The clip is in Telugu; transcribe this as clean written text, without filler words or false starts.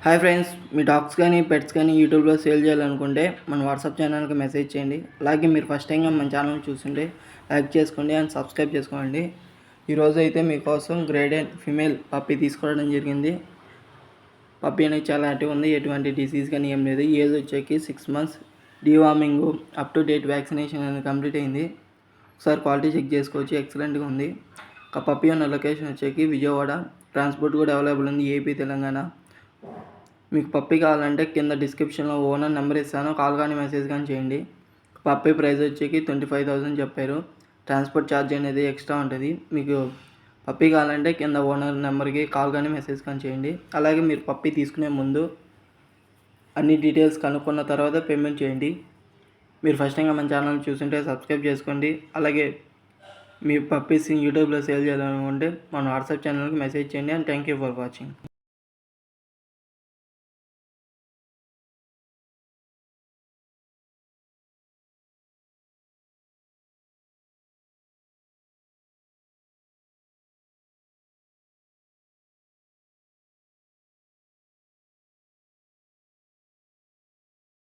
హాయ్ ఫ్రెండ్స్, మీ డాగ్స్ కానీ పెట్స్ కానీ యూట్యూబ్లో సేల్ చేయాలనుకుంటే మన వాట్సాప్ ఛానల్కి మెసేజ్ చేయండి. అలాగే మీరు ఫస్ట్ టైంగా మన ఛానల్ చూస్తుంటే లైక్ చేసుకోండి అండ్ సబ్స్క్రైబ్ చేసుకోండి. ఈరోజు అయితే మీకోసం గ్రేడెడ్ ఫిమేల్ పప్పీ తీసుకోవడం జరిగింది. పప్పీ అనేది చాలా యాక్టివ్ ఉంది, ఎటువంటి డిసీజ్ కానీ ఏం లేదు. ఏజ్ వచ్చేకి 6 months, deworming up to date vaccination అనేది కంప్లీట్ అయింది. ఒకసారి క్వాలిటీ చెక్ చేసుకోవచ్చు, ఎక్సలెంట్గా ఉంది. పప్పీ ఉన్న లొకేషన్ వచ్చేకి విజయవాడ. ట్రాన్స్పోర్ట్ కూడా అవైలబుల్ ఉంది, ఏపీ తెలంగాణ. మీకు పప్పీ కావాలంటే కింద డిస్క్రిప్షన్లో ఓనర్ నెంబర్ ఇస్తాను, కాల్ కానీ మెసేజ్ కానీ చేయండి. పప్పీ ప్రైస్ వచ్చేకి 25,000 చెప్పారు. ట్రాన్స్పోర్ట్ ఛార్జ్ అనేది ఎక్స్ట్రా ఉంటుంది. మీకు పప్పీ కావాలంటే కింద ఓనర్ నెంబర్కి కాల్ కానీ మెసేజ్ కానీ చేయండి. అలాగే మీరు పప్పీ తీసుకునే ముందు అన్ని డీటెయిల్స్ కనుక్కున్న తర్వాత పేమెంట్ చేయండి. మీరు ఫస్ట్ టైం మన ఛానల్ చూస్తుంటే సబ్స్క్రైబ్ చేసుకోండి. అలాగే మీ పప్పీస్ యూట్యూబ్లో సేల్ చేయాలనుకుంటే మన వాట్సాప్ ఛానల్కి మెసేజ్ చేయండి. And thank you for watching.